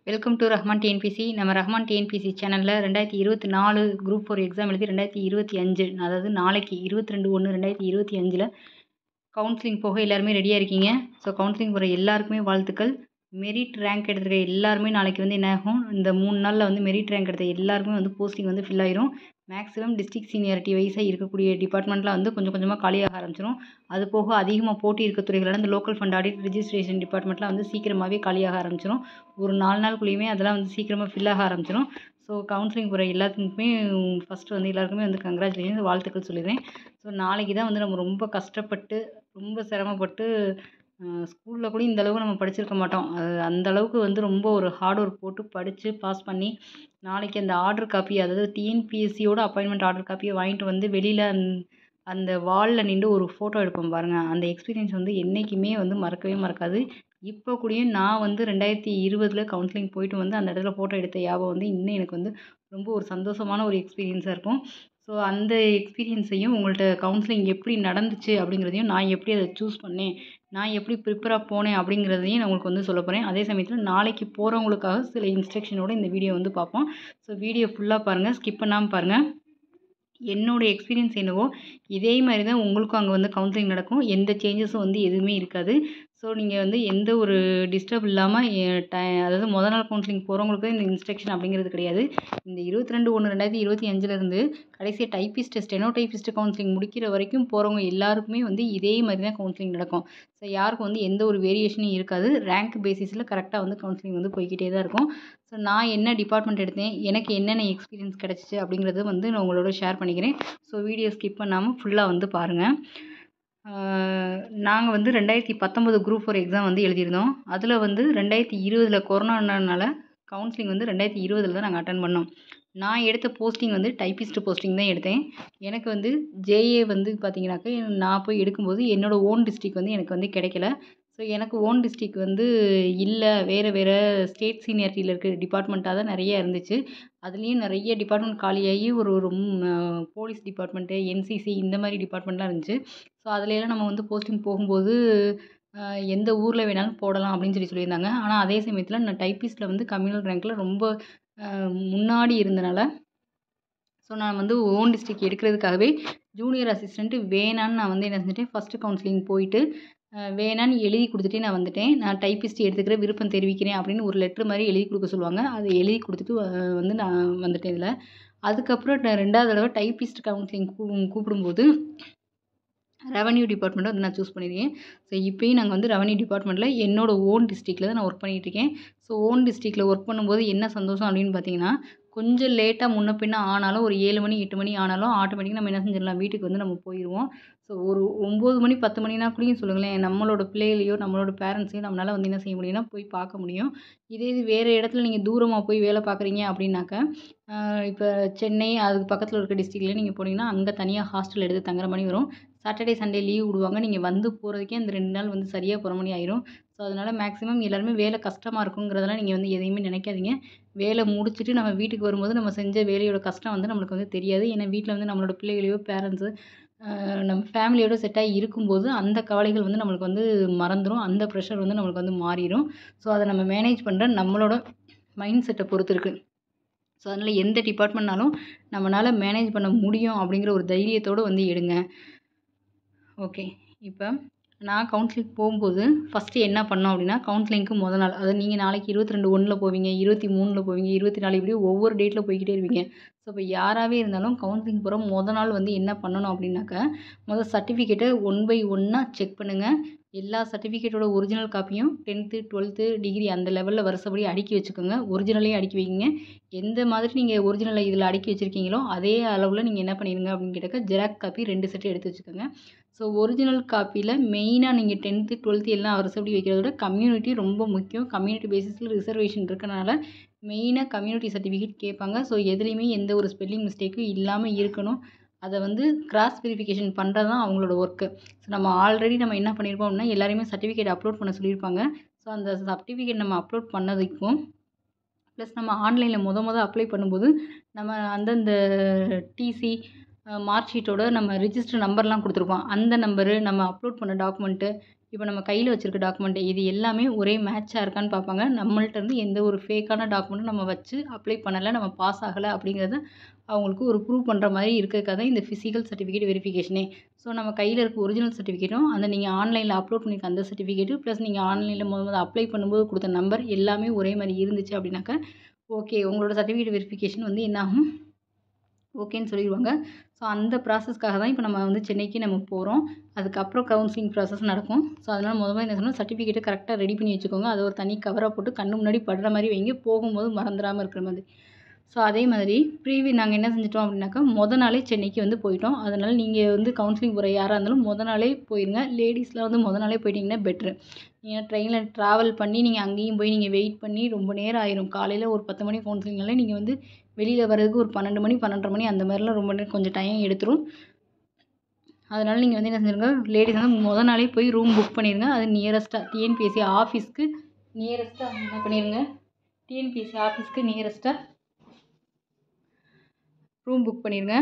Welcome to Rahman TNPSC. நம்ம Rahman TNPSC சேனலில் 2024 group 4 exam எழுதி 2025, அதாவது நாளைக்கு 22/1/2025 கவுன்சிலிங் போக எல்லாருமே ரெடியாக இருக்கீங்க. ஸோ கவுன்சிலிங் போகிற எல்லாருக்குமே வாழ்த்துக்கள். மெரிட் ரேங்க் எடுத்துருக்க எல்லாருமே நாளைக்கு வந்து என்ன ஆகும், இந்த 3 நாளில் வந்து மெரிட் ரேங்க் எடுத்த எல்லாருக்குமே வந்து போஸ்டிங் வந்து ஃபில் ஆயிரும். மேக்ஸிமம் டிஸ்ட்ரிக்ட் சீனியாரிட்டி வைஸாக இருக்கக்கூடிய டிபார்ட்மெண்ட்லாம் வந்து கொஞ்சம் கொஞ்சமாக காலியாக ஆரம்பிச்சிடும். அது போக அதிகமாக போட்டி இருக்க துறைகளான இந்த லோக்கல் ஃபண்ட் ஆடிட் ரிஜிஸ்ட்ரேஷன் டிபார்ட்மெண்ட்லாம் வந்து சீக்கிரமாகவே காலியாக ஆரம்பிச்சிடும். ஒரு 4 நாளுக்குள்ளேயுமே அதெல்லாம் வந்து சீக்கிரமாக ஃபில் ஆக ஆரம்பிச்சிடும். ஸோ கவுன்சிலிங் போகிற எல்லாத்துக்குமே ஃபஸ்ட்டு வந்து எல்லாருக்குமே வந்து கங்க்ராச்சுலேஷன்ஸ், வாழ்த்துக்கள் சொல்லிடுறேன். ஸோ நாளைக்கு தான் வந்து நம்ம ரொம்ப கஷ்டப்பட்டு ரொம்ப சிரமப்பட்டு ஸ்கூலில் கூட இந்த அளவுக்கு நம்ம படிச்சிருக்க மாட்டோம். அது அந்த அளவுக்கு வந்து ரொம்ப ஒரு ஹார்ட் ஒர்க் போட்டு படித்து பாஸ் பண்ணி நாளைக்கு அந்த ஆர்டர் காப்பி, அதாவது டிஎன்பிஎஸ்சியோட அப்பாயின்மெண்ட் ஆர்டர் காப்பியை வாங்கிட்டு வந்து வெளியில் அந்த வாலில் நின்று ஒரு ஃபோட்டோ எடுப்போம் பாருங்கள். அந்த எக்ஸ்பீரியன்ஸ் வந்து என்றைக்குமே வந்து மறக்கவே மறக்காது. இப்போ கூடயும் நான் வந்து 2020 கவுன்சிலிங் போயிட்டு வந்து அந்த இடத்துல ஃபோட்டோ எடுத்த ஞாபகம் வந்து இன்னும் எனக்கு வந்து ரொம்ப ஒரு சந்தோஷமான ஒரு எக்ஸ்பீரியன்ஸாக இருக்கும். ஸோ அந்த எக்ஸ்பீரியன்ஸையும் உங்கள்கிட்ட கவுன்சிலிங் எப்படி நடந்துச்சு அப்படிங்கிறதையும், நான் எப்படி அதை சூஸ் பண்ணேன், நான் எப்படி ப்ரிப்பராக போனேன் அப்படிங்கிறதையும் நான் உங்களுக்கு வந்து சொல்ல போகிறேன். அதே சமயத்தில் நாளைக்கு போகிறவங்களுக்காக சில இன்ஸ்ட்ரக்ஷனோட இந்த வீடியோ வந்து பார்ப்போம். ஸோ வீடியோ ஃபுல்லாக பாருங்கள், ஸ்கிப் பண்ணாமல் பாருங்கள். என்னோடய எக்ஸ்பீரியன்ஸ் என்னவோ இதே மாதிரி தான் உங்களுக்கும் அங்கே வந்து கவுன்சிலிங் நடக்கும். எந்த சேஞ்சஸும் வந்து எதுவுமே இருக்காது. ஸோ நீங்கள் வந்து எந்த ஒரு டிஸ்டர்ப் இல்லாமல் அதாவது மொதல் நாள் கவுன்சிலிங் போகிறவங்களுக்கு இந்த இன்ஸ்ட்ரக்ஷன் அப்படிங்கிறது கிடையாது. இந்த 22/1/2025 கடைசியாக டைப்பிஸ்ட் ஸ்டெனோ டைப்பிஸ்ட் கவுன்சிலிங் முடிக்கிற வரைக்கும் போகிறவங்க எல்லாருக்குமே வந்து இதே மாதிரி தான் கவுன்சிலிங் நடக்கும். ஸோ யாருக்கும் வந்து எந்த ஒரு வேரியேஷனும் இருக்காது. ரேங்க் பேசிஸில் கரெக்டாக வந்து கவுன்சிலிங் வந்து போய்கிட்டே தான் இருக்கும். ஸோ நான் என்ன டிபார்ட்மெண்ட் எடுத்தேன், எனக்கு என்னென்ன எக்ஸ்பீரியன்ஸ் கிடச்சிச்சு அப்படிங்கிறது வந்து நான் உங்களோட ஷேர் பண்ணிக்கிறேன். ஸோ வீடியோ ஸ்கிப் பண்ணாமல் ஃபுல்லாக வந்து பாருங்கள். நாங்கள் வந்து 2019 குரூப் 4 எக்ஸாம் வந்து எழுதியிருந்தோம். அதில் வந்து 2020 கொரோனானால கவுன்சிலிங் வந்து 2020 தான் நாங்கள் அட்டன் பண்ணோம். நான் எடுத்த போஸ்டிங் வந்து டைப்பிஸ்ட் போஸ்டிங் தான் எடுத்தேன். எனக்கு வந்து ஜேஏ வந்து பார்த்தீங்கன்னாக்கா, நான் போய் எடுக்கும்போது என்னோடய ஓன் டிஸ்ட்ரிக் வந்து எனக்கு வந்து கிடைக்கல. ஸோ எனக்கு ஓன் டிஸ்ட்ரிக் வந்து இல்லை, வேறு ஸ்டேட் சீனியாரிட்டியில் இருக்கிற டிபார்ட்மெண்ட்டாக தான் நிறைய இருந்துச்சு. அதுலேயும் நிறைய டிபார்ட்மெண்ட் காலியாகி ஒரு ஒரு போலீஸ் டிபார்ட்மெண்ட்டு, என்சிசி இந்த மாதிரி டிபார்ட்மெண்ட்லாம் இருந்துச்சு. ஸோ அதுலலாம் நம்ம வந்து போஸ்டிங் போகும்போது எந்த ஊரில் வேணாலும் போடலாம் அப்படின்னு சொல்லியிருந்தாங்க. ஆனால் அதே சமயத்தில் நான் டைப்பிஸ்ட்டில் வந்து கம்யூனல் ரேங்க்கில் ரொம்ப முன்னாடி இருந்தனால, ஸோ நான் வந்து ஓன் டிஸ்ட்ரிக் எடுக்கிறதுக்காகவே ஜூனியர் அசிஸ்டண்ட்டு வேணான்னு நான் வந்து என்ன செஞ்சுட்டேன், ஃபஸ்ட்டு கவுன்சிலிங் போயிட்டு வேணான்னு எழுதி கொடுத்துட்டே நான் வந்துட்டேன். நான் டைப்பிஸ்ட் எடுத்துக்கிற விருப்பம் தெரிவிக்கிறேன் அப்படின்னு ஒரு லெட்ரு மாதிரி எழுதி கொடுக்க சொல்லுவாங்க. அதை எழுதி கொடுத்துட்டு வந்து நான் வந்துட்டேன் இதில். அதுக்கப்புறம் 2வது தடவை டைப்பிஸ்ட் கவுன்சிலிங் கூப்பிடும்போது ரெவன்யூ டிபார்ட்மெண்ட்டை வந்து நான் சூஸ் பண்ணியிருக்கேன். ஸோ இப்போயும் நாங்கள் வந்து ரெவன்யூ டிபார்ட்மெண்ட்டில் என்னோடய ஓன் டிஸ்ட்ரிக்டில் தான் நான் ஒர்க் பண்ணிகிட்ருக்கேன். ஸோ ஓன் டிஸ்ட்ரிக்டில் ஒர்க் பண்ணும்போது என்ன சந்தோஷம் அப்படின்னு பார்த்தீங்கன்னா, கொஞ்சம் லேட்டாக முன்ன பின்ன ஆனாலும், ஒரு 7 மணி 8 மணி ஆனாலும் ஆட்டோமேட்டிக்காக நம்ம என்ன செஞ்சிடலாம், வீட்டுக்கு வந்து நம்ம போயிடுவோம். ஸோ ஒரு 9 மணி 10 மணினா கூடயும் சொல்லுங்களேன், நம்மளோட பிள்ளைகளையோ நம்மளோட பேரண்ட்ஸையும் நம்மளால் வந்து என்ன செய்ய முடியும்னா போய் பார்க்க முடியும். இது வேறு இடத்துல நீங்கள் தூரமாக போய் வேலை பார்க்குறீங்க அப்படின்னாக்கா, இப்போ சென்னை அதுக்கு பக்கத்தில் இருக்க டிஸ்ட்ரிக்ட்லேயே நீங்கள் போனீங்கன்னா அங்கே தனியாக ஹாஸ்டல் எடுத்து தங்குற மாதிரி வரும். சாட்டர்டே சண்டே லீவ் விடுவாங்க. நீங்கள் வந்து போகிறதுக்கே அந்த 2 நாள் வந்து சரியாக போகிற மணி ஆயிரும். ஸோ அதனால் மேக்ஸிமம் எல்லாருமே வேலை கஷ்டமாக இருக்குங்கிறதெல்லாம் நீங்கள் வந்து எதையுமே நினைக்காதீங்க. வேலை முடிச்சுட்டு நம்ம வீட்டுக்கு வரும்போது நம்ம செஞ்ச வேலையோட கஷ்டம் வந்து நம்மளுக்கு வந்து தெரியாது. ஏன்னா வீட்டில் வந்து நம்மளோட பிள்ளைகளையோ பேரண்ட்ஸு நம்ம ஃபேமிலியோட செட்டாகி இருக்கும்போது அந்த கவலைகள் வந்து நம்மளுக்கு வந்து மறந்துடும். அந்த ப்ரெஷர் வந்து நம்மளுக்கு வந்து மாறிடும். ஸோ அதை நம்ம மேனேஜ் பண்ணுற நம்மளோட மைண்ட் செட்டை பொறுத்து இருக்குது. ஸோ அதனால் எந்த டிபார்ட்மெண்ட்னாலும் நம்மளால் மேனேஜ் பண்ண முடியும் அப்படிங்கிற ஒரு தைரியத்தோடு வந்து எடுங்க. ஓகே, இப்போ நான் கவுன்சிலிங் போகும்போது ஃபஸ்ட்டு என்ன பண்ணோம் அப்படின்னா, கவுன்சிலிங்க்கு மொதல் நாள், அதாவது நீங்கள் நாளைக்கு 22/1 போவீங்க, 23 போவீங்க, 24 இப்படி ஒவ்வொரு டேட்டில் போய்க்கிட்டே இருப்பீங்க. ஸோ இப்போ யாராகவே இருந்தாலும் கவுன்சிலிங் போகிற மொதல் நாள் வந்து என்ன பண்ணணும் அப்படின்னாக்கா, முதல் சர்டிஃபிகேட்டை 1 பை 1 செக் பண்ணுங்கள். எல்லா சர்டிஃபிகேட்டோட ஒரிஜினல் காப்பியும் 10th 12th டிகிரி அந்த லெவலில் வரிசைப்படி அடுக்கி வச்சுக்கோங்க. ஒரிஜினலையும் அடுக்கி வைங்க. எந்த மாதிரி நீங்கள் ஒரிஜினலை இதில் அடுக்கி வச்சுருக்கீங்களோ அதே அளவில் நீங்கள் என்ன பண்ணிடுங்க அப்படின்னு கேட்டாக்கா, ஜெராக்ஸ் காப்பி 2 செட்டு எடுத்து வச்சுக்கோங்க. ஸோ ஒரிஜினல் காப்பியில் மெயினாக நீங்கள் 10th 12th எல்லாம் வரிசைப்படி வைக்கிறத விட கம்யூனிட்டி ரொம்ப முக்கியம். கம்யூனிட்டி பேசிஸில் ரிசர்வேஷன் இருக்கனால மெயினாக கம்யூனிட்டி சர்டிஃபிகேட் கேட்பாங்க. ஸோ எதுலேயுமே எந்த ஒரு ஸ்பெல்லிங் மிஸ்டேக்கும் இல்லாமல் இருக்கணும். அதை வந்து கிராஸ் வெரிஃபிகேஷன் பண்ணுறது தான் அவங்களோட ஒர்க்கு. ஸோ நம்ம ஆல்ரெடி நம்ம என்ன பண்ணியிருப்போம் அப்படின்னா, எல்லாரையுமே சர்டிஃபிகேட் அப்லோட் பண்ண சொல்லியிருப்பாங்க. ஸோ அந்த சர்டிஃபிகேட் நம்ம அப்லோட் பண்ணதுக்கும் ப்ளஸ் நம்ம ஆன்லைனில் மொதல் அப்ளை பண்ணும்போது நம்ம அந்தந்த டிசி மார்க் ஷீட்டோட நம்ம ரிஜிஸ்டர் நம்பர்லாம் கொடுத்துருப்போம். அந்த நம்பரு, நம்ம அப்லோட் பண்ண டாக்குமெண்ட்டு இப்போ நம்ம கையில் வச்சுருக்க டாக்குமெண்ட் இது எல்லாமே ஒரே மேட்சாக இருக்கான்னு பார்ப்பாங்க. நம்மள்ட்ட இருந்து எந்த ஒரு ஃபேக்கான டாக்குமெண்ட்டும் நம்ம வச்சு அப்ளை பண்ணலை, நம்ம பாஸ் ஆகலை அப்படிங்கிறத அவங்களுக்கு ஒரு ப்ரூவ் பண்ணுற மாதிரி இருக்கிறதுக்காக தான் இந்த ஃபிசிக்கல் சர்டிஃபிகேட் வெரிஃபிகேஷனே. ஸோ நம்ம கையில் இருக்க ஒரிஜினல் சர்டிஃபிகேட்டும் அந்த நீங்கள் ஆன்லைனில் அப்லோட் பண்ணியிருக்க அந்த சர்டிஃபிகேட்டு ப்ளஸ் நீங்கள் ஆன்லைனில் முதல்ல அப்ளை பண்ணும்போது கொடுத்த நம்பர் எல்லாமே ஒரே மாதிரி இருந்துச்சு அப்படின்னாக்கா ஓகே, உங்களோட சர்டிஃபிகேட் வெரிஃபிகேஷன் வந்து என்ன ஆகும், ஓகேன்னு சொல்லிடுவாங்க. ஸோ அந்த ப்ராசஸ்க்காக தான் இப்போ நம்ம வந்து சென்னைக்கு நம்ம போகிறோம். அதுக்கப்புறம் கவுன்சிலிங் ப்ராசஸ் நடக்கும். ஸோ அதனால் முதல்ல என்ன சொன்னால் சர்டிஃபிகேட்டை கரெக்டாக ரெடி பண்ணி வச்சுக்கோங்க. அதை ஒரு தனி கவராக போட்டு கண்ணு முன்னாடி படுற மாதிரி வைங்க, போகும்போது மறந்துடாமல் இருக்கிற மாதிரி. ஸோ அதே மாதிரி நாங்கள் என்ன செஞ்சிட்டோம் அப்படின்னாக்கா நாளே சென்னைக்கு வந்து போயிட்டோம். அதனால் நீங்கள் வந்து கவுன்சிலிங் போகிற யாராக இருந்தாலும் நாளே போயிருங்க. லேடிஸ்லாம் வந்து நாளே போயிட்டிங்கன்னா பெட்ரு. நீங்கள் ட்ரெயினில் ட்ராவல் பண்ணி நீங்கள் அங்கேயும் போய் நீங்கள் வெயிட் பண்ணி ரொம்ப நேரம் ஆயிரும். காலையில் ஒரு 10 மணி கவுன்சிலிங்னாலே நீங்கள் வந்து வெளியில் வர்றதுக்கு ஒரு 12 மணி 12:30 மணி அந்த மாதிரிலாம் ரொம்ப நேரம் கொஞ்சம் டைம் எடுத்துரும். அதனால் நீங்கள் வந்து என்ன செஞ்சுருங்க, லேடிஸ் வந்து நாளே போய் ரூம் புக் பண்ணிடுங்க. அது நியரஸ்ட்டாக டிஎன்பிஎஸ்சி ஆஃபீஸ்க்கு நியரஸ்ட்டாக என்ன பண்ணிடுங்க, டிஎன்பிஎஸ்சி ஆஃபீஸ்க்கு நியரஸ்ட்டாக ரூம் புக் பண்ணிடுங்க.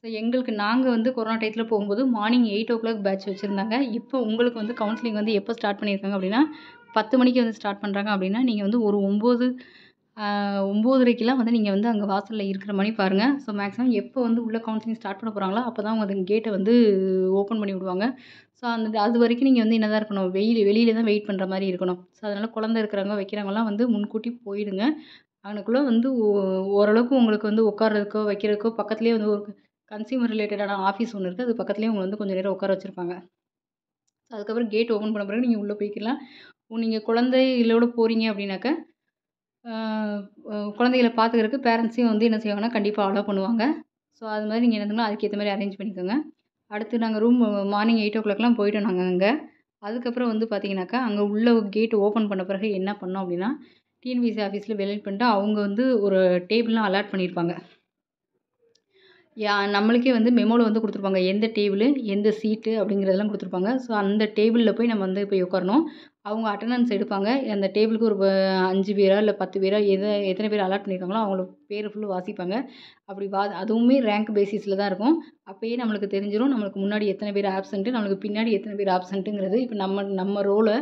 ஸோ எங்களுக்கு நாங்கள் வந்து கொரோனா டயத்தில் போகும்போது மார்னிங் 8 o'clock பேட்ச் வச்சுருந்தாங்க. இப்போ உங்களுக்கு வந்து கவுன்சிலிங் வந்து எப்போ ஸ்டார்ட் பண்ணியிருக்காங்க அப்படின்னா 10 மணிக்கு வந்து ஸ்டார்ட் பண்ணுறாங்க அப்படின்னா நீங்கள் வந்து ஒரு 9:30க்கெலாம் வந்து நீங்கள் வந்து அங்கே வாசலில் இருக்கிற மாதிரி பாருங்கள். ஸோ மேக்ஸிமம் எப்போ வந்து உள்ள கவுன்சிலிங் ஸ்டார்ட் பண்ண போகிறாங்களோ அப்போ தான் அவங்க அந்த கேட்டை வந்து ஓப்பன் பண்ணி விடுவாங்க. ஸோ அது வரைக்கும் நீங்கள் வந்து என்ன தான் இருக்கணும், வெளியில் தான் வெயிட் பண்ணுற மாதிரி இருக்கணும். ஸோ அதனால் குழந்தை இருக்கிறவங்க வைக்கிறவங்கலாம் வந்து முன்கூட்டி போயிடுங்க. அங்கனக்குள்ளே வந்து ஓரளவுக்கு உங்களுக்கு வந்து உட்கார்றதுக்கோ வைக்கிறதுக்கோ பக்கத்துலேயே வந்து ஒரு கன்சியூமர் ரிலேட்டடான ஆஃபீஸ் ஒன்று இருக்குது. அது பக்கத்துலேயே உங்களை வந்து கொஞ்சம் நேரம் உட்கார வச்சுருப்பாங்க. அதுக்கப்புறம் கேட் ஓப்பன் பண்ண பிறகு நீங்கள் உள்ளே போய்க்கலாம். நீங்கள் குழந்தைகளோட போகிறீங்க அப்படின்னாக்கா குழந்தைகளை பார்த்துக்கிறதுக்கு பேரண்ட்ஸையும் வந்து என்ன செய்வாங்கன்னா கண்டிப்பாக அலோவ் பண்ணுவாங்க. ஸோ அது மாதிரி நீங்கள் என்ன அதுக்கேற்ற மாதிரி அரேஞ்ச் பண்ணிக்கோங்க. அடுத்து நாங்கள் ரூம் மார்னிங் 8 o'clockலாம் போயிட்டோம் நாங்கள் அங்கே. அதுக்கப்புறம் வந்து பார்த்தீங்கன்னாக்கா அங்கே உள்ள கேட் ஓப்பன் பண்ண பிறகு என்ன பண்ணோம் அப்படின்னா டிஎன்பிஎஸ்சி ஆஃபீஸில் வெரிஃபை பண்ணிட்டு அவங்க வந்து ஒரு டேபிள்லாம் அலாட் பண்ணியிருப்பாங்க. நம்மளுக்கே வந்து மெமோவில் வந்து கொடுத்துருப்பாங்க எந்த டேபிள் எந்த சீட்டு அப்படிங்கிறதெல்லாம் கொடுத்துருப்பாங்க. ஸோ அந்த டேபிளில் போய் நம்ம வந்து போய் உட்காரணும். அவங்க அட்டண்டன்ஸ் எடுப்பாங்க. அந்த டேபிளுக்கு ஒரு 5 பேரா இல்லை 10 பேரா எத்தனை பேர் அலாட் பண்ணியிருக்காங்களோ அவங்கள பேர் ஃபுல்லு வாசிப்பாங்க. அப்படி அதுவுமே ரேங்க் பேசிஸில் தான் இருக்கும். அப்போயே நம்மளுக்கு தெரிஞ்சிடும் நம்மளுக்கு முன்னாடி எத்தனை பேர் ஆப்சண்ட்டு, நம்மளுக்கு பின்னாடி எத்தனை பேர் ஆப்சண்ட்டுங்கிறது. இப்போ நம்ம ரோலை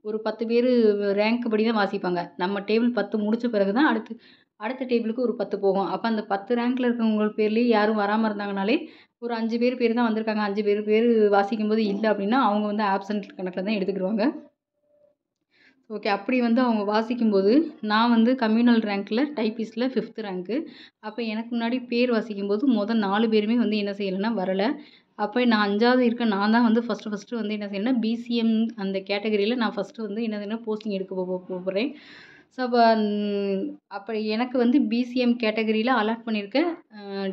ஒரு 10 பேர் ரேங்க் படி தான் வாசிப்பாங்க. நம்ம டேபிள் 10 முடித்த பிறகு தான் அடுத்த டேபிளுக்கு ஒரு 10 போகும். அப்போ அந்த 10 ரேங்க்கில் இருக்கவங்க பேர்லேயே யாரும் வராமல் இருந்தாங்கனாலே ஒரு 5 பேர் தான் வந்திருக்காங்க. 5 பேர் வாசிக்கும்போது இல்லை அப்படின்னா அவங்க வந்து ஆப்சண்ட் கணக்கில் தான் எடுத்துக்கிடுவாங்க. ஓகே, அப்படி வந்து அவங்க வாசிக்கும்போது நான் வந்து கம்யூனல் ரேங்க்கில் டைப்பிஸ்ட்டில் 5th ரேங்க்கு. அப்போ எனக்கு முன்னாடி பேர் வாசிக்கும்போது 4 பேருமே வந்து என்ன செய்யலைன்னா வரலை. அப்போ நான் 5வது இருக்க நான் தான் வந்து ஃபஸ்ட்டு வந்து என்ன செய்யணும்னா பிசிஎம் அந்த கேட்டகரியில் நான் ஃபஸ்ட்டு வந்து என்ன செய்யணும் போஸ்டிங் எடுக்க போகிறேன். ஸோ அப்போ எனக்கு வந்து பிசிஎம் கேட்டகரியில் அலாட் பண்ணியிருக்க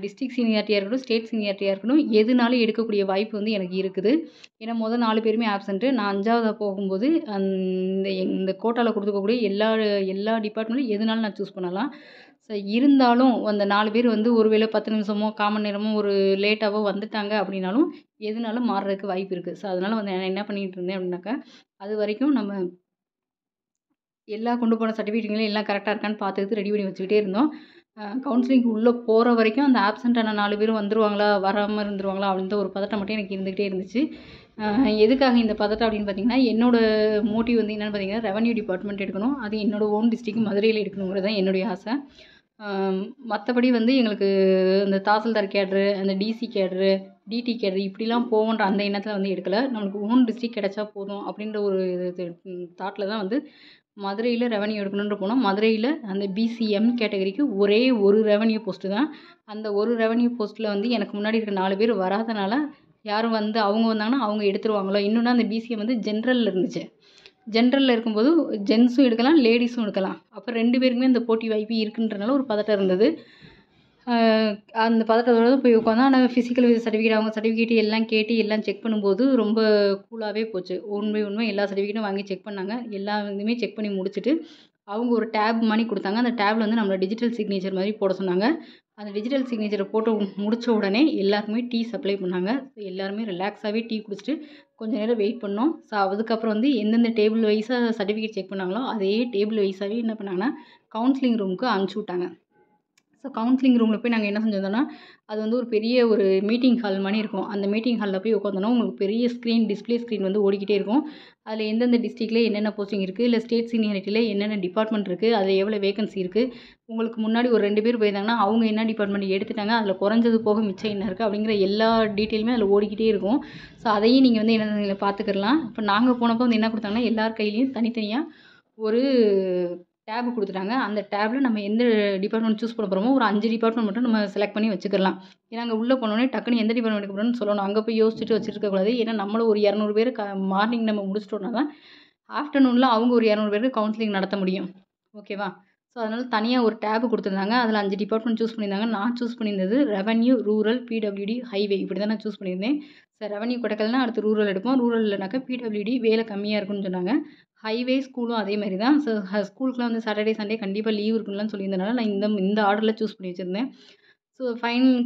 டிஸ்ட்ரிக்ட் சீனியாரிட்டியாக இருக்கட்டும், ஸ்டேட் சீனியாரிட்டியாக இருக்கட்டும், எதுனாலும் எடுக்கக்கூடிய வாய்ப்பு வந்து எனக்கு இருக்குது. ஏன்னா 4 பேருமே ஆப்சண்ட்டு. நான் 5வது போகும்போது இந்த கோட்டாவில் கொடுத்துக்கக்கூடிய எல்லா டிபார்ட்மெண்ட்டும் எதுனாலும் நான் சூஸ் பண்ணலாம். ஸோ இருந்தாலும் அந்த 4 பேர் வந்து ஒரு வேளை 10 நிமிஷமோ 1/4 மணி நேரமோ ஒரு லேட்டாவோ வந்துட்டாங்க அப்படின்னாலும் எதுனாலும் மாறுறதுக்கு வாய்ப்பு இருக்குது. ஸோ அதனால் வந்து நான் என்ன பண்ணிகிட்டு இருந்தேன் அப்படின்னாக்கா அது வரைக்கும் நம்ம எல்லா கொண்டு போன சர்டிஃபிகேட்டுங்களும் எல்லாம் கரெக்டாக இருக்கான்னு பார்த்துக்கிட்டு ரெடி பண்ணி வச்சுக்கிட்டே இருந்தோம். கவுன்சிலிங்க்கு உள்ளே போகிற வரைக்கும் அந்த ஆப்சண்ட்டான 4 பேரும் வந்துருவாங்களா வராமல் இருந்துருவாங்களா அப்படின்ற ஒரு பதட்டம் மட்டும் எனக்கு இருந்துக்கிட்டே இருந்துச்சு. எதுக்காக இந்த பதட்டம் அப்படின்னு பார்த்தீங்கன்னா என்னோடய மோட்டிவ் வந்து என்னென்னு பார்த்தீங்கன்னா ரெவன்யூ டிபார்ட்மெண்ட் எடுக்கணும். அது என்னோடய ஓன் டிஸ்ட்ரிக்ட் மதுரையில் எடுக்கணுங்கிறது தான் என்னுடைய ஆசை. மற்றபடி வந்து எங்களுக்கு இந்த தாசில்தார் கேட்ரு, அந்த டிசி கேட்ரு, டிடி கேட்ரு இப்படிலாம் போவோன்ற அந்த எண்ணத்தில் வந்து எடுக்கலை. நம்மளுக்கு ஓன் டிஸ்ட்ரிக்ட் கிடச்சா போதும் அப்படின்ற ஒரு தாட்டில் தான் வந்து மதுரையில் ரெவன்யூ எடுக்கணுன்ற போனோம். மதுரையில் அந்த பிசிஎம் கேட்டகரிக்கு ஒரே ஒரு ரெவன்யூ போஸ்ட்டு தான். அந்த ஒரு ரெவன்யூ போஸ்ட்டில் வந்து எனக்கு முன்னாடி இருக்க 4 பேர் வராதனால யாரும் வந்து அவங்க வந்தாங்கன்னா அவங்க எடுத்துருவாங்களோ. இன்னொன்று அந்த பிசிஎம் வந்து ஜென்ரலில் இருந்துச்சு. ஜென்ரலில் இருக்கும்போது ஜென்ஸும் எடுக்கலாம், லேடிஸும் எடுக்கலாம். அப்போ 2 பேருக்குமே இந்த போட்டி வாய்ப்பு இருக்குன்றனால ஒரு பதட்டம் இருந்தது. அந்த பதட்டத்தோட தான் போய் உட்காந்தோம். ஆனால் ஃபிசிக்கல் சர்டிஃபிகேட் அவங்க சர்டிஃபிகேட் எல்லாம் கேட்டு எல்லாம் செக் பண்ணும்போது ரொம்ப கூலாகவே போச்சு. ஒன் பை எல்லா சர்டிஃபிகேட்டும் வாங்கி செக் பண்ணாங்க. எல்லா இதுவுமே செக் பண்ணி முடிச்சுட்டு அவங்க ஒரு டேப் மாதிரி கொடுத்தாங்க. அந்த டேப்பில் வந்து நம்மளை டிஜிட்டல் சிக்னேச்சர் மாதிரி போட சொன்னாங்க. அந்த டிஜிட்டல் சிக்னேச்சரை போட்டு முடித்த உடனே எல்லாருக்குமே டீ சப்ளை பண்ணாங்க. எல்லாருமே ரிலாக்ஸாகவே டீ குடிச்சிட்டு கொஞ்சம் நேரம் வெயிட் பண்ணோம். ஸோ அதுக்கப்புறம் வந்து எந்தெந்த டேபிள் வைஸாக சர்டிஃபிகேட் செக் பண்ணாங்களோ அதே டேபிள் வைஸாகவே என்ன பண்ணாங்கன்னா கவுன்சிலிங் ரூமுக்கு அனுப்பிச்சி விட்டாங்க. ஸோ ஸோ கவுன்சிலிங் ரூமில் போய் நாங்கள் என்ன செஞ்சிருந்தோம்னா, அது வந்து ஒரு பெரிய ஒரு மீட்டிங் ஹால் மாரி இருக்கும். அந்த மீட்டிங் ஹாலில் போய் உட்காந்தோன்னா, உங்களுக்கு பெரிய டிஸ்ப்ளே ஸ்க்ரீன் வந்து ஓடிக்கிட்டே இருக்கும். அதில் எந்தெந்த டிஸ்ட்ரிக்ட்ல என்னென்ன போஸ்டிங் இருக்குது, இல்லை ஸ்டேட் சீனியாரிட்டியில் என்னென்ன டிபார்ட்மெண்ட் இருக்குது, அதில் எவ்வளோ வேகன்சி இருக்குது, உங்களுக்கு முன்னாடி ஒரு 2 பேர் போயிருந்தாங்கன்னா, அவங்க என்ன டிபார்ட்மெண்ட் எடுத்துட்டாங்க, அதில் குறைஞ்சது போக மிச்சம் என்ன இருக்குது அப்படிங்கிற எல்லா டீட்டெயிலுமே அதில் ஓடிக்கிட்டே இருக்கும். ஸோ அதையும் நீங்கள் வந்து என்ன பார்த்துக்கிடலாம். இப்போ நாங்கள் போனப்போ வந்து என்ன கொடுத்தாங்கன்னா, எல்லார் கையிலையும் தனித்தனியாக ஒரு டேப் கொடுத்துட்டாங்க. அந்த டேப்ல நம்ம எந்த டிபார்ட்மெண்ட் சூஸ் பண்ண போகிறோமோ, ஒரு 5 டிபார்ட்மெண்ட் மட்டும் நம்ம செலக்ட் பண்ணி வச்சுக்கலாம். ஏன்னா அங்கே உள்ளே போனோனே டக்குன்னு எந்த டிபார்ட்மெண்ட் எடுக்க போகிறோம்னு சொல்லணும். அங்கே போய் யோசிச்சுட்டு வச்சுருக்கக்கூடாது. ஏன்னா நம்மளும் ஒரு 200 பேர் மார்னிங் நம்ம முடிச்சிட்டோம்னா தான், ஆஃப்டர்நூனில் அவங்க ஒரு 200 பேருக்கு கவுன்சிலிங் நடத்த முடியும். ஓகேவா? ஸோ அதனால தனியாக ஒரு டேப் கொடுத்துருந்தாங்க. அதில் 5 டிபார்ட்மெண்ட் சூஸ் பண்ணியிருந்தாங்க. நான் சூஸ் பண்ணியிருந்தது ரெவென்யூ, ரூரல், பிடபிள்யூடி, ஹைவே இப்படி தான் நான் சூஸ் பண்ணியிருந்தேன். சரி ரெவென்யூ கிடைக்கலனா அடுத்து ரூரல் எடுப்போம். ரூரல் இல்லைனாக்கா பிடபிள்யூடி வேலை கம்மியாக இருக்குன்னு சொன்னாங்க. ஹைவே, ஸ்கூலும் அதே மாரி தான். ஸோ ஸ்கூலுக்குலாம் வந்து சாட்டர்டே, சண்டே கண்டிப்பாக லீவ் இருக்குன்னுலாம் சொல்லியிருந்தனால, நான் இந்த ஆர்டரில் சூஸ் பண்ணி வச்சுருந்தேன். ஸோ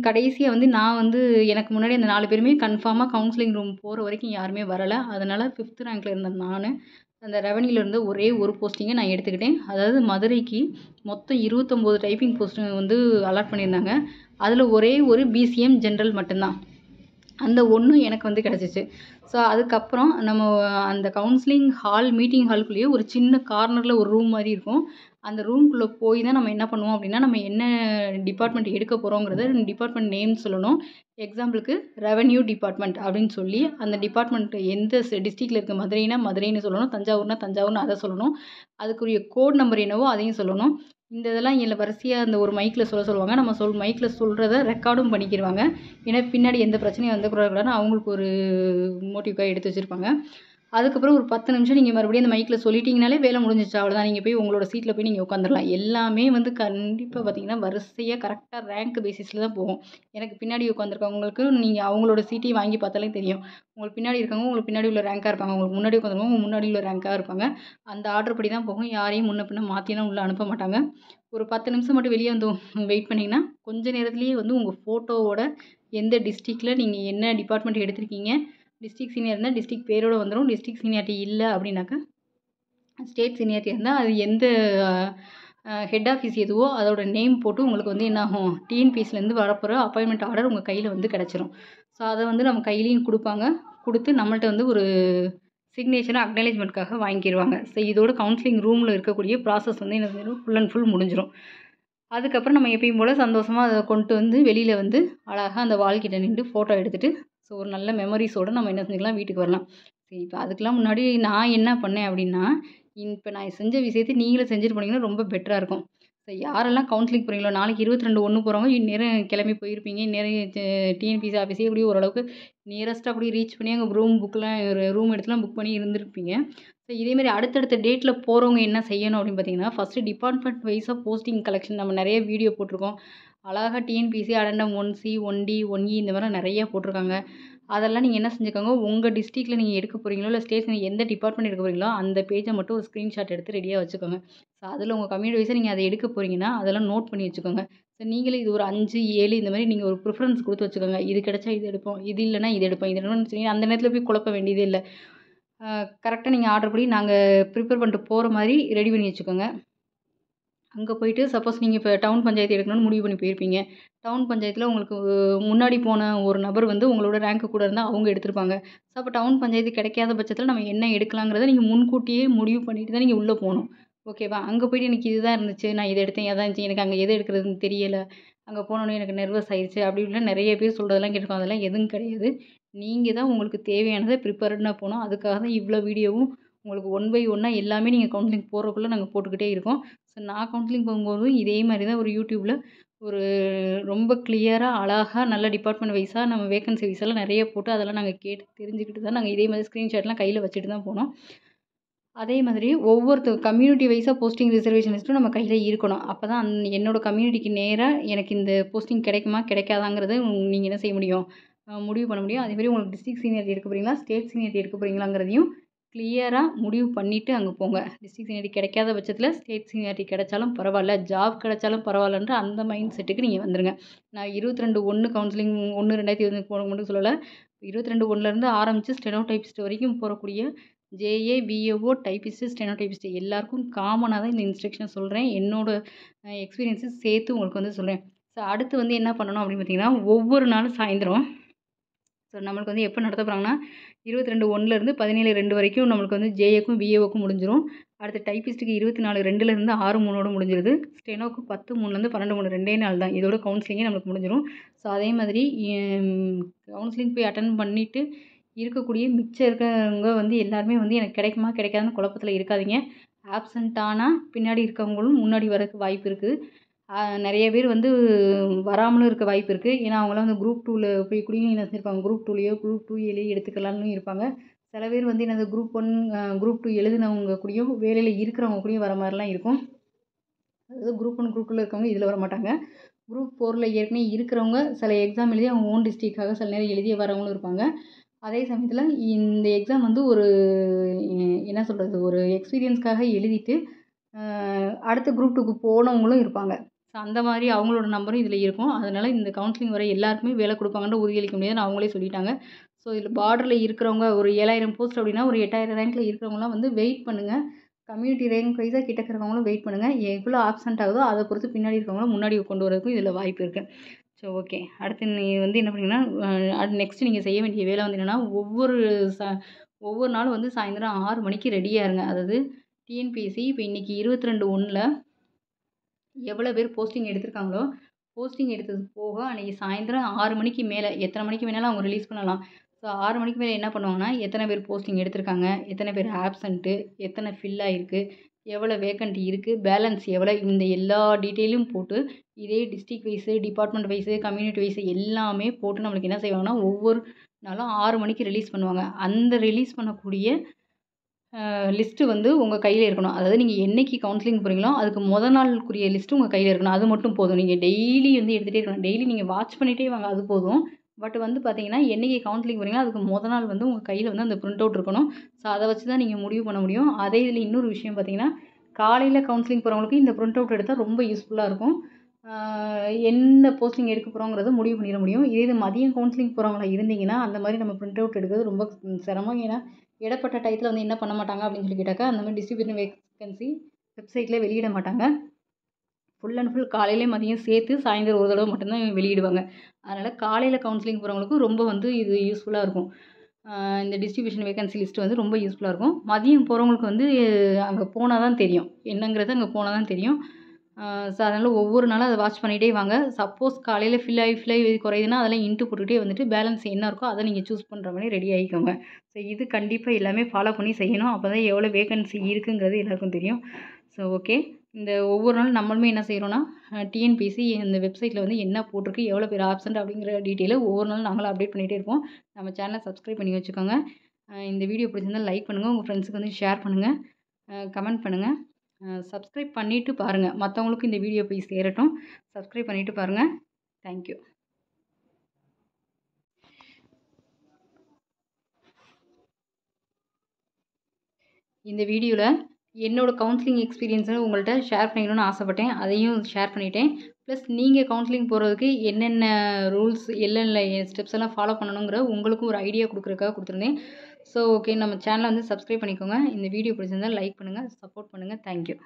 கடைசியா வந்து நான் வந்து எனக்கு முன்னாடி அந்த 4 பேருமே கன்ஃபார்மா கவுன்சிலிங் ரூம் போற வரைக்கும் யாருமே வரல. அதனால 5த் ரேங்க்ல இருந்த நானு, அந்த ரெவென்யூல இருந்த ஒரே ஒரு போஸ்டிங்க நான் எடுத்துக்கிட்டேன். அதாவது மதுரைக்கு மொத்தம் 29 டைப்பிங் போஸ்ட்டுங்க வந்து அலாட் பண்ணியிருந்தாங்க. அதில ஒரே ஒரு பிசிஎம் ஜென்ரல் மட்டும் தான். அந்த ஒண்ணும் எனக்கு வந்து கிடச்சிச்சு. ஸோ அதுக்கப்புறம் நம்ம அந்த கவுன்சிலிங் மீட்டிங் ஹாலுக்குள்ளேயே ஒரு சின்ன கார்னர்ல ஒரு ரூம் மாரி இருக்கும். அந்த ரூம்குள்ள போய் தான் நம்ம என்ன பண்ணுவோம் அப்படின்னா, நம்ம என்ன டிபார்ட்மெண்ட் எடுக்க போறோங்கிறத டிபார்ட்மெண்ட் நேம் சொல்லணும். எக்ஸாம்பிளுக்கு ரெவென்யூ டிபார்ட்மெண்ட் அப்படின்னு சொல்லி, அந்த டிபார்ட்மெண்ட் எந்த டிஸ்ட்ரிக்ட்ல இருக்கு. மதுரைனா மதுரைன்னு சொல்லணும். தஞ்சாவூர்னா தஞ்சாவூர்னு அத சொல்லணும். அதுக்குரிய கோட் நம்பர் என்னவோ அதையும் சொல்லணும். இந்த இதெல்லாம் வரிசையா அந்த ஒரு மைக்ல சொல்லுவாங்க. நம்ம மைக்ல சொல்றத ரெக்கார்டும் பண்ணிக்கிருவாங்க. ஏன்னா பின்னாடி எந்த பிரச்சனையும் வந்துறக்கூடாதுன்னு அவங்களுக்கு ஒரு மோட்டிவ்க்காக எடுத்து வச்சிருப்பாங்க. அதுக்கப்புறம் ஒரு 10 நிமிஷம் நீங்க மறுபடியும் அந்த மைக்ல சொல்லிட்டீங்கனாலே வேலை முடிஞ்சிருச்சு. அவ்வளோதான். நீங்க போய் உங்களோட சீட்ல போய் நீங்க உட்காந்துரலாம். எல்லாமே வந்து கண்டிப்பா பார்த்தீங்கன்னா, வரிசையா கரெக்ட்டா ரேங்க் பேசிஸ்ல தான் போகும். எனக்கு பின்னாடி உட்காந்துருக்கவங்களுக்கு நீங்க அவங்களோட சீட்டையும் வாங்கி பார்த்தாலே தெரியும். உங்களுக்கு பின்னாடி இருக்கவங்க உங்களுக்கு பின்னாடி உள்ள ரேங்க்கா இருப்பாங்க. உங்களுக்கு முன்னாடி உட்காந்துருக்கவங்க உங்க முன்னாடி உள்ள ரேங்க்கா இருப்பாங்க. அந்த ஆர்டர் படி தான் போகும். யாரையும் முன்ன பின்ன மாத்திலாம் உள்ள அனுப்ப மாட்டாங்க. ஒரு 10 நிமிஷம் மட்டும் வெளிய வந்து வெயிட் பண்ணீங்கன்னா, கொஞ்ச நேரத்திலேயே வந்து உங்க ஃபோட்டோவோட எந்த டிஸ்ட்ரிக்ட்ல நீங்க என்ன டிபார்ட்மெண்ட் எடுத்திருக்கீங்க, டிஸ்ட்ரிக்ட் சீனியர் இருந்தா டிஸ்ட்ரிக்ட் பேரோட வந்துரும். டிஸ்ட்ரிக்ட் சீனியாரிட்டி இல்ல அப்படின்னாக்கா, ஸ்டேட் சீனியாரிட்டி இருந்தா அது எந்த ஹெட் ஆஃபீஸ் எதுவோ அதோட நேம் போட்டு உங்களுக்கு வந்து என்ன ஆகும், டிஎன்பிஎஸ்சிலேருந்து வரப்போற அப்பாயின்மெண்ட் ஆர்டர் உங்க கையில வந்து கிடைச்சிரும். ஸோ அத வந்து நம்ம கையிலயும் குடுப்பாங்க. குடுத்து நம்மள்ட்ட வந்து ஒரு சிக்னேச்சர் அக்னாலஜ்மெண்ட்க்காக வாங்கிக்கிருவாங்க. ஸோ இதோட கவுன்சிலிங் ரூம்ல இருக்கக்கூடிய ப்ராசஸ் வந்து என்ன செஞ்சிரும், ஃபுல் அண்ட் ஃபுல் முடிஞ்சிரும். அதுக்கப்புறம் நம்ம எப்பயும் போல சந்தோஷமா அத கொண்டு வந்து வெளியில வந்து அழகா அந்த வால் கிட்ட நின்டு ஃபோட்டோ எடுத்துட்டு, ஸோ ஒரு நல்ல மெமரீஸோட நம்ம என்ன செஞ்சுக்கலாம், வீட்டுக்கு வரலாம். சரி இப்ப அதுக்கெல்லாம் முன்னாடி நான் என்ன பண்ணேன் அப்படின்னா, இப்ப நான் செஞ்ச விஷயத்த நீங்களும் செஞ்சுட்டு போனீங்கன்னா ரொம்ப பெட்டரா இருக்கும். ஸோ யாரெல்லாம் கவுன்சிலிங் போறீங்களோ, நாளைக்கு 22/1 போறவங்க இந்நேரம் கிளம்பி போயிருப்பீங்க. இந்நேரம் டிஎன்பிஎஸ்சி ஆஃபீஸே எப்படியோ ஓரளவுக்கு நியரஸ்ட்டா அப்படியே ரீச் பண்ணி அங்க ஒரு ரூம் எடுத்துலாம் புக் பண்ணி இருந்திருப்பீங்க. ஸோ இதேமாரி அடுத்தடுத்த டேட்ல போறவங்க என்ன செய்யணும் அப்படின்னு பார்த்தீங்கன்னா, ஃபர்ஸ்ட்டு டிபார்ட்மெண்ட் வைஸா போஸ்டிங் கலெக்ஷன் நம்ம நெறைய வீடியோ போட்டிருக்கோம். அழகா டிஎன்பிஎஸ்சி அடெண்டம் 1சி, 1டி, 1இ இந்த மாரிலாம் நெறைய போட்டிருக்காங்க. அதெல்லாம் நீங்க என்ன செஞ்சுக்கோங்க, உங்க டிஸ்ட்ரிக்ட்ல நீங்க எடுக்க போறீங்களோ, இல்ல ஸ்டேட்ல எந்த டிபார்ட்மெண்ட் எடுக்க போறீங்களோ, அந்த பேஜ மட்டும் ஒரு ஸ்கிரீன்ஷாட் எடுத்து ரெடியா வச்சுக்கோங்க. ஸோ அதில உங்க கம்யூனிட்டி வைஸா நீங்க அத எடுக்க போறீங்கன்னா, அதெல்லாம் நோட் பண்ணி வச்சுக்கோங்க. ஸோ நீங்களே இது ஒரு 5, 7 இந்த மாரி நீங்க ஒரு ப்ரிஃபரன்ஸ் குடுத்து வச்சுக்கோங்க. இது கிடைச்சா இது எடுப்போம். இது இல்லன்னா இது எடுப்போம். இது எடுப்போம்னு சொல்லி அந்த நேரத்தில போய் குழப்ப வேண்டியதே இல்ல. கரெக்ட்டா நீங்க ஆர்டர் படி நாங்க ப்ரிப்பேர் பண்ணிட்டு போற மாரி ரெடி பண்ணி வச்சுக்கோங்க. அங்க போயிட்டு சப்போஸ் நீங்க இப்ப டவுன் பஞ்சாயத்து எடுக்கணும்னு முடிவு பண்ணி போயிருப்பீங்க. டவுன் பஞ்சாயத்துல உங்களுக்கு முன்னாடி போன ஒரு நபர் வந்து உங்களோட ரேங்க் கூட இருந்தா அவங்க எடுத்திருப்பாங்க. ஸோ அப்ப டவுன் பஞ்சாயத்து கிடைக்காத பட்சத்தில நம்ம என்ன எடுக்கலாங்கிறத நீங்க முன்கூட்டியே முடிவு பண்ணிட்டு தான் நீங்க உள்ள போணும். ஓகேவா? அங்க போயிட்டு எனக்கு இதுதான் இருந்துச்சு. நான் இத எடுத்தேன். அதான் இருந்துச்சு. எனக்கு அங்க எது எடுக்கிறதுன்னு தெரியல. அங்க போனோனே எனக்கு நெர்வஸ் ஆயிருச்சு. அப்படி இப்படிலாம் நெறைய பேர் சொல்றதெல்லாம் கேட்டுருக்கோம். அதெல்லாம் எதுவும் கிடையாது. நீங்க தான் உங்களுக்கு தேவையானத ப்ரிப்பேர்டா போணும். அதுக்காக தான் இவ்ளோ வீடியோவும் உங்களுக்கு ஒன் பை ஒன்னா எல்லாமே நீங்க கவுன்சிலிங் போறதுக்குள்ள நாங்க போட்டுக்கிட்டே இருக்கோம். ஸோ நான் கவுன்சிலிங் போகும்போது இதே மாரி தான் ஒரு YouTubeல ஒரு ரொம்ப கிளியரா, அழகா நல்ல டிபார்ட்மெண்ட் வைஸா நம்ம வேக்கன்சி வைஸெல்லாம் நெறைய போட்டு அதெல்லாம் நாங்க கேட்டு தெரிஞ்சுக்கிட்டு தான் நாங்க இதே மாதிரி ஸ்க்ரீன்ஷாட்லாம் கையில வச்சுட்டு தான் போனோம். அதே மாதிரி கம்யூனிட்டி வைஸா போஸ்டிங் ரிசர்வேஷன் லிஸ்ட்டும் நம்ம கையில இருக்கணும். அப்பதான் என்னோட கம்யூனிட்டிக்கு நேரா எனக்கு இந்த போஸ்டிங் கிடைக்குமா? கிடைக்காதாங்கிறத நீங்க என்ன செய்ய முடியும்? முடிவு பண்ண முடியும். அதேமாரி உங்களுக்கு டிஸ்ட்ரிக்ட் சீனியாரிட்டி எடுக்க போறீங்களா? ஸ்டேட் சீனியாரிட்டி எடுக்க போறீங்களாங்கிறதையும் கிளியரா முடிவு பண்ணிட்டு அங்க போங்க. டிஸ்ட்ரிக்ட் சீனியாரிட்டி கிடைக்காத பட்சத்தில ஸ்டேட் சீனியாரிட்டி கிடைச்சாலும் பரவால்ல, ஜாப் கிடைச்சாலும் பரவால்லன்ற அந்த மைண்ட் செட்டுக்கு நீங்க வந்துருங்க. நான் 22/1 கவுன்சிலிங் 1/2024 மட்டும் சொல்லல. 22/1லேருந்து ஆரம்பிச்சு ஸ்டெனோ டைப்பிஸ்ட் வரைக்கும் போறக்கூடிய JA, VAO, typist, steno typist எல்லாருக்கும் காமனாக தான் இந்த இன்ஸ்ட்ரக்ஷன் சொல்கிறேன். என்னோட எக்ஸ்பீரியன்ஸு சேர்த்து உங்களுக்கு வந்து சொல்கிறேன். ஸோ அடுத்து வந்து என்ன பண்ணணும் அப்படின்னு பார்த்தீங்கன்னா, ஒவ்வொரு நாளும் சாயந்தரம் ஸோ நம்மளுக்கு வந்து எப்போ நடத்த போகிறாங்கன்னா 22/1லேருந்து 17/2 வரைக்கும் நம்மளுக்கு வந்து ஜேஏக்கும் விஏஓக்கும் முடிஞ்சிடும். அடுத்து டைப்பிஸ்ட்டுக்கு 24/2லேருந்து 6/3 முடிஞ்சிருது. ஸ்டெனோக்கு 10/3லேருந்து 12/3 2 நாள் தான். இதோட கவுன்சிலிங்கே நம்மளுக்கு முடிஞ்சிடும். ஸோ அதே மாதிரி கவுன்சிலிங் போய் அட்டெண்ட் பண்ணிவிட்டு இருக்கக்கூடிய மிச்சம் இருக்கிறவங்க வந்து எல்லாருமே வந்து எனக்கு கிடைக்குமா கிடைக்காதுன்னு குழப்பத்தில் இருக்காதீங்க. ஆப்சண்ட் ஆனால் பின்னாடி இருக்கவங்களும் முன்னாடி வரதுக்கு வாய்ப்பு இருக்குது. நிறைய பேர் வந்து வராமலும் இருக்க வாய்ப்பு இருக்குது. ஏன்னா அவங்களாம் வந்து குரூப் 2ல போய் கூடயும் என்ன செஞ்சிருப்பாங்க, குரூப் 2லேயோ குரூப் 2ஏலேயோ எடுத்துக்கலாம்னு இருப்பாங்க. சில பேர் வந்து என்னது குரூப் 1 குரூப் 2 எழுதினவங்க கூடயும் வேலையில் இருக்கிறவங்க கூடயும் வர மாதிரிலாம் இருக்கும். அதாவது குரூப் 1 குரூப் 2ல இருக்கவங்க இதில் வர மாட்டாங்க. குரூப் 4ல ஏற்கனவே இருக்கிறவங்க சில எக்ஸாம் எழுதி அவங்க ஓன் டிஸ்ட்ரிக்டாக சில நேரம் எழுதிய வரவங்களும் இருப்பாங்க. அதே சமயத்தில் இந்த எக்ஸாம் வந்து ஒரு என்ன சொல்கிறது, ஒரு எக்ஸ்பீரியன்ஸ்க்காக எழுதிட்டு அடுத்த குரூப் 2க்கு போனவங்களும் இருப்பாங்க. ஸோ அந்த மாதிரி அவங்களோட நம்பரும் இதில் இருக்கும். அதனால் இந்த கவுன்சிலிங் வர எல்லாருக்குமே வேலை கொடுப்பாங்கன்ற உறுதியளிக்க முடியாதுன்னு அவங்களே சொல்லிட்டாங்க. ஸோ இதில் பார்டரில் இருக்கிறவங்க ஒரு 7000 போஸ்ட் அப்படின்னா ஒரு 8000 ரேங்க்கில் இருக்கிறவங்களாம் வந்து வெயிட் பண்ணுங்கள். கம்யூனிட்டி ரேங்க் வைஸாக கிட்ட இருக்கிறவங்களும் வெயிட் பண்ணுங்கள். எவ்வளோ ஆப்சென்ட் ஆகுதோ அதை பொறுத்து பின்னாடி இருக்கவங்களும் முன்னாடி கொண்டு வரதுக்கும் இதில் வாய்ப்பு இருக்குது. ஸோ ஓகே, அடுத்து நீ வந்து என்ன பண்ணீங்கன்னா நெக்ஸ்ட்டு நீங்கள் செய்ய வேண்டிய வேலை வந்து என்னென்னா ஒவ்வொரு நாளும் வந்து சாயந்தரம் 6 மணிக்கு ரெடியாக இருங்க. அதாவது டிஎன்பிஎஸ்சி இப்போ இன்றைக்கி 22/1ல் எவ்வளோ பேர் போஸ்டிங் எடுத்திருக்காங்களோ போஸ்டிங் எடுத்தது போக அன்றைக்கி சாயந்தரம் 6 மணிக்கு மேலே எத்தனை மணிக்கு வேணாலும் அவங்க ரிலீஸ் பண்ணலாம். ஸோ 6 மணிக்கு மேலே என்ன பண்ணுவாங்கன்னா எத்தனை பேர் போஸ்டிங் எடுத்திருக்காங்க, எத்தனை பேர் ஆப்சண்ட்டு, எத்தனை ஃபில் ஆகிருக்கு, எவ்வளோ வேக்கன்ட் இருக்குது, பேலன்ஸ் எவ்வளோ, இந்த எல்லா டீட்டெயிலும் போட்டு இதே district wise, department wise, community wise எல்லாமே போட்டு நம்மளுக்கு என்ன செய்வாங்கன்னா ஒவ்வொரு நாளும் 6 மணிக்கு ரிலீஸ் பண்ணுவாங்க. அந்த ரிலீஸ் பண்ணக்கூடிய லிஸ்ட்டு வந்து உங்கள் கையில் இருக்கணும். அதாவது நீங்கள் என்னைக்கு கவுன்சிலிங் போகிறீங்களோ அதுக்கு நாளுக்குரிய லிஸ்ட்டு உங்கள் கையில் இருக்கணும். அது மட்டும் போதும். நீங்கள் டெய்லி வந்து எடுத்துகிட்டே இருக்கணும். டெய்லி நீங்கள் வாட்ச் பண்ணிகிட்டே வாங்க, அது போதும். பட் வந்து பார்த்தீங்கன்னா என்னைக்கு கவுன்சிலிங் போகிறீங்களோ அதுக்கு நாள் வந்து உங்கள் கையில் வந்து அந்த பிரிண்ட் அவுட் இருக்கணும். ஸோ அதை வச்சு தான் நீங்கள் முடிவு பண்ண முடியும். அதே இதில் இன்னொரு விஷயம் பார்த்தீங்கன்னா காலையில் கவுன்சிலிங் போகிறவங்களுக்கு இந்த பிரிண்ட் அவுட் எடுத்தால் ரொம்ப யூஸ்ஃபுல்லாக இருக்கும். எந்த போஸ்டிங் எடுக்க போகிறோங்கிறத முடிவு பண்ணிட முடியும். இதே இது மதியம் கவுன்சிலிங் போகிறவங்களா இருந்தீங்கன்னா அந்த மாதிரி நம்ம பிரிண்ட் அவுட் எடுக்கிறது ரொம்ப சிரமம். ஏன்னா இடப்பட்ட டயத்தில் வந்து என்ன பண்ண மாட்டாங்க அப்படின்னு சொல்லி கேட்டாக்கா அந்த மாதிரி டிஸ்ட்ரிபியூஷன் வேகன்சி வெப்சைட்டில் வெளியிட மாட்டாங்க. ஃபுல் அண்ட் ஃபுல் காலையிலே மதியம் சேர்த்து சாயந்தரம் ஒரு தடவை மட்டும்தான் வெளியிடுவாங்க. அதனால் காலையில் கவுன்சிலிங் போகிறவங்களுக்கும் ரொம்ப வந்து இது யூஸ்ஃபுல்லாக இருக்கும். இந்த டிஸ்ட்ரிபியூஷன் வேகன்சி லிஸ்ட்டு வந்து ரொம்ப யூஸ்ஃபுல்லாக இருக்கும். மதியம் போகிறவங்களுக்கு வந்து அங்கே போனால் தான் தெரியும், என்னங்கிறது அங்கே போனால் தான் தெரியும். ஸோ அதனால் ஒவ்வொரு நாளும் அதை வாட்ச் பண்ணிகிட்டே வாங்க. சப்போஸ் காலையில் ஃபில் ஆகி குறையுதுன்னா அதெல்லாம் இன்ட்டு போட்டுக்கிட்டே வந்துட்டு பேலன்ஸ் என்ன இருக்கோ அதை நீங்கள் சூஸ் பண்ணுற மாதிரி ரெடி ஆகிக்கோங்க. ஸோ இது கண்டிப்பாக எல்லாமே ஃபாலோ பண்ணி செய்யணும். அப்போ தான் எவ்வளோ வேகன்சி இருக்குங்கிறது எல்லாருக்கும் தெரியும். ஸோ ஓகே, இந்த ஒவ்வொரு நாளும் நம்மளுமே என்ன செய்கிறோன்னா டிஎன்பிஎஸ்சி இந்த வெப்சைட்டில் வந்து என்ன போட்டிருக்கு, எவ்வளோ பேர் ஆப்சென்ட் அப்படிங்கிற டீட்டெயிலை ஒவ்வொரு நாளும் நாங்களும் அப்டேட் பண்ணிகிட்டே இருப்போம். நம்ம சேனலை சப்ஸ்கிரைப் பண்ணி வச்சுக்கோங்க. இந்த வீடியோ பிடிச்சிருந்தால் லைக் பண்ணுங்கள், உங்கள் ஃப்ரெண்ட்ஸுக்கு வந்து ஷேர் பண்ணுங்கள், கமெண்ட் பண்ணுங்கள். சப்ஸ்கிரைப் பண்ணிவிட்டு பாருங்கள், மற்றவங்களுக்கும் இந்த வீடியோ போய் சேரட்டும். சப்ஸ்கிரைப் பண்ணிவிட்டு பாருங்கள். தேங்க்யூ. இந்த வீடியோவில் என்னோடய கவுன்சிலிங் எக்ஸ்பீரியன்ஸை உங்கள்கிட்ட ஷேர் பண்ணிக்கணும்னு ஆசைப்பட்டேன். அதையும் ஷேர் பண்ணிட்டேன். ப்ளஸ் நீங்கள் கவுன்சிலிங் போகிறதுக்கு என்னென்ன ரூல்ஸ் என்னென்ன ஸ்டெப்ஸ் எல்லாம் ஃபாலோ பண்ணணுங்கிற உங்களுக்கும் ஒரு ஐடியா கொடுக்குறதுக்காக கொடுத்துருந்தேன். ஸோ ஓகே, நம்ம சேனலை வந்து சப்ஸ்கிரைப் பண்ணிக்கோங்க. இந்த வீடியோ பிடிச்சிருந்தால் லைக் பண்ணுங்கள், சப்போர்ட் பண்ணுங்கள். தேங்க்யூ.